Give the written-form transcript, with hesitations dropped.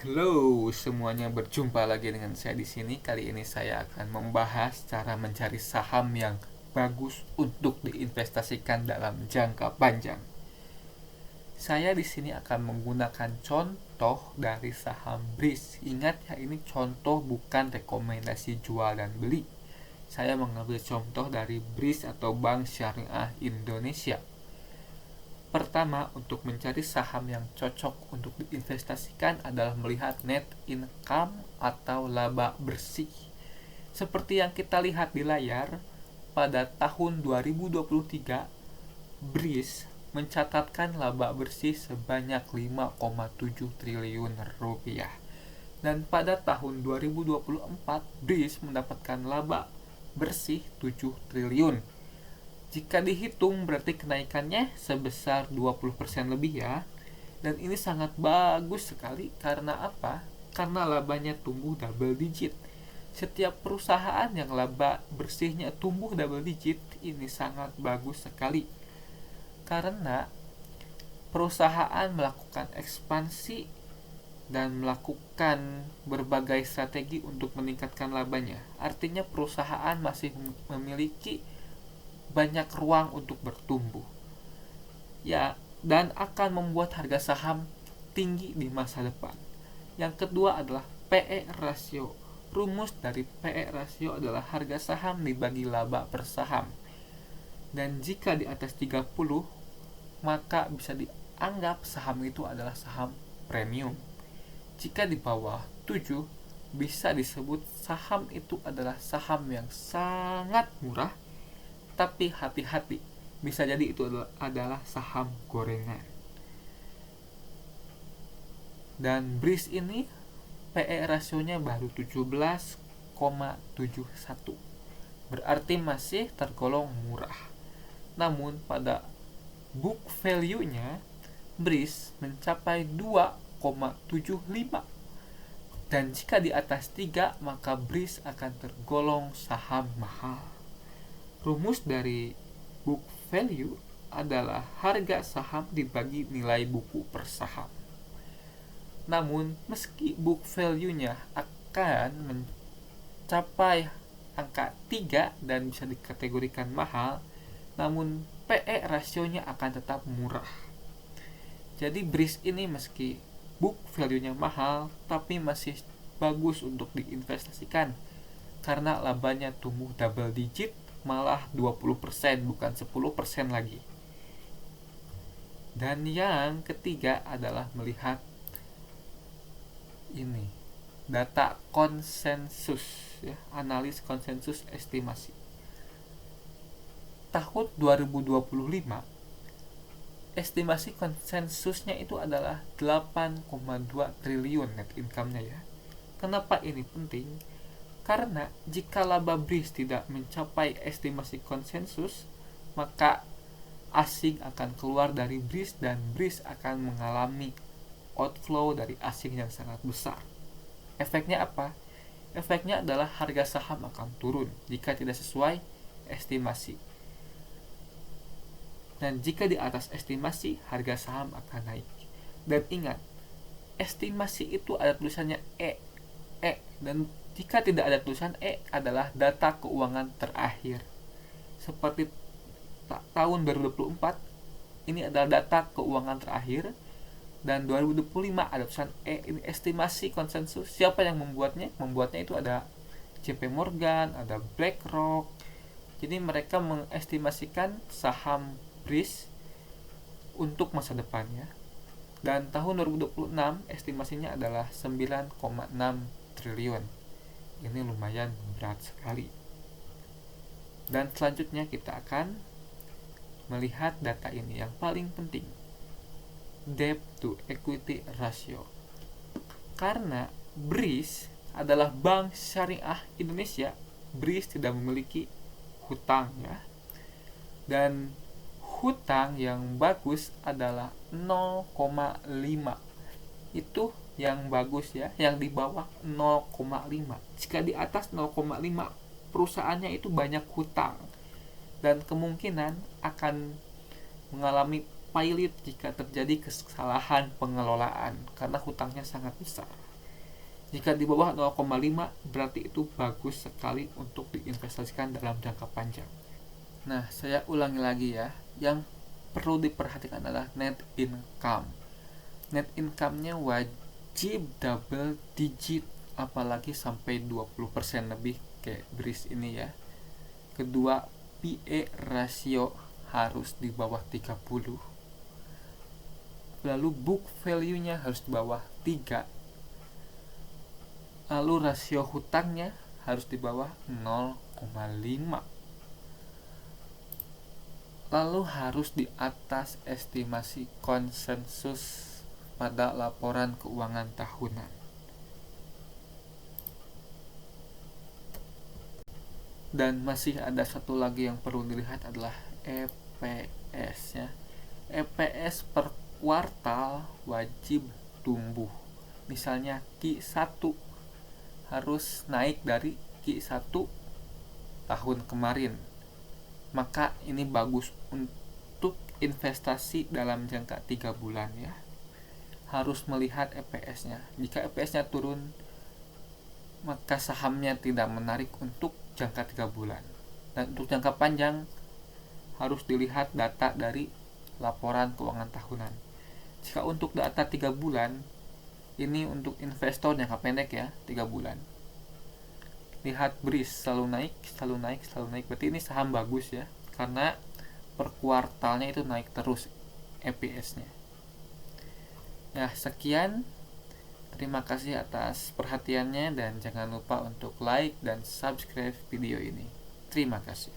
Halo semuanya, berjumpa lagi dengan saya di sini. Kali ini saya akan membahas cara mencari saham yang bagus untuk diinvestasikan dalam jangka panjang. Saya di sini akan menggunakan contoh dari saham BRIS. Ingat ya, ini contoh bukan rekomendasi jual dan beli. Saya mengambil contoh dari BRIS atau Bank Syariah Indonesia. Pertama, untuk mencari saham yang cocok untuk diinvestasikan adalah melihat net income atau laba bersih. Seperti yang kita lihat di layar, pada tahun 2023, BRIS mencatatkan laba bersih sebanyak 5,7 triliun rupiah. Dan pada tahun 2024, BRIS mendapatkan laba bersih 7 triliun. Jika dihitung berarti kenaikannya sebesar 20% lebih ya. Dan ini sangat bagus sekali karena apa? Karena labanya tumbuh double digit. Setiap perusahaan yang laba bersihnya tumbuh double digit ini sangat bagus sekali. Karena perusahaan melakukan ekspansi dan melakukan berbagai strategi untuk meningkatkan labanya. Artinya perusahaan masih memiliki banyak ruang untuk bertumbuh. Ya, dan akan membuat harga saham tinggi di masa depan. Yang kedua adalah PE rasio. Rumus dari PE rasio adalah harga saham dibagi laba per saham. Dan jika di atas 30, maka bisa dianggap saham itu adalah saham premium. Jika di bawah 7, bisa disebut saham itu adalah saham yang sangat murah, tapi hati-hati, bisa jadi itu adalah saham gorengan. Dan BRIS ini PE rasionya baru 17,71, berarti masih tergolong murah. Namun pada book value-nya BRIS mencapai 2,75, dan jika di atas 3 maka BRIS akan tergolong saham mahal. Rumus dari book value adalah harga saham dibagi nilai buku per saham. Namun, meski book value-nya akan mencapai angka 3 dan bisa dikategorikan mahal, namun PE rasionya akan tetap murah. Jadi BRIS ini meski book value-nya mahal, tapi masih bagus untuk diinvestasikan karena labanya tumbuh double digit, malah 20%, bukan 10% lagi. Dan yang ketiga adalah melihat ini, data konsensus ya, analis konsensus estimasi. Tahun 2025, estimasi konsensusnya itu adalah 8,2 triliun net income-nya ya. Kenapa ini penting? Karena jika laba BRIS tidak mencapai estimasi konsensus, maka asing akan keluar dari BRIS dan BRIS akan mengalami outflow dari asing yang sangat besar. Efeknya apa? Efeknya adalah harga saham akan turun jika tidak sesuai estimasi. Dan jika di atas estimasi, harga saham akan naik. Dan ingat, estimasi itu ada tulisannya E. Dan jika tidak ada tulisan E adalah data keuangan terakhir. Seperti tahun 2024, ini adalah data keuangan terakhir, dan 2025 ada tulisan E, ini estimasi konsensus. Siapa yang membuatnya? Membuatnya itu ada JP Morgan, ada BlackRock. Jadi mereka mengestimasikan saham BRIS untuk masa depannya. Dan tahun 2026 estimasinya adalah 9,6 triliun. Ini lumayan berat sekali. Dan selanjutnya kita akan melihat data ini yang paling penting, debt to equity ratio. Karena BRIS adalah Bank Syariah Indonesia, BRIS tidak memiliki hutang ya. Dan hutang yang bagus adalah 0,5. Itu yang bagus ya, yang di bawah 0,5. Jika di atas 0,5, perusahaannya itu banyak hutang dan kemungkinan akan mengalami pailit jika terjadi kesalahan pengelolaan karena hutangnya sangat besar. Jika di bawah 0,5 berarti itu bagus sekali untuk diinvestasikan dalam jangka panjang. Nah, saya ulangi lagi ya. Yang perlu diperhatikan adalah net income. Net income-nya wajib double digit, apalagi sampai 20% lebih kayak BRIS ini ya. Kedua, PE rasio harus di bawah 30. Lalu book value-nya harus di bawah 3. Lalu rasio hutangnya harus di bawah 0,5. Lalu harus di atas estimasi konsensus pada laporan keuangan tahunan. Dan masih ada satu lagi yang perlu dilihat adalah EPS ya. EPS per kuartal wajib tumbuh. Misalnya Q1 harus naik dari Q1 tahun kemarin. Maka ini bagus untuk investasi dalam jangka 3 bulan ya. Harus melihat EPS-nya. Jika EPS-nya turun, maka sahamnya tidak menarik untuk jangka 3 bulan. Dan untuk jangka panjang harus dilihat data dari laporan keuangan tahunan. Jika untuk data 3 bulan, ini untuk investor jangka pendek ya, 3 bulan. Lihat BRIS selalu naik, berarti ini saham bagus ya, karena per kuartalnya itu naik terus EPS-nya. Nah, sekian. Terima kasih atas perhatiannya dan jangan lupa untuk like dan subscribe video ini. Terima kasih.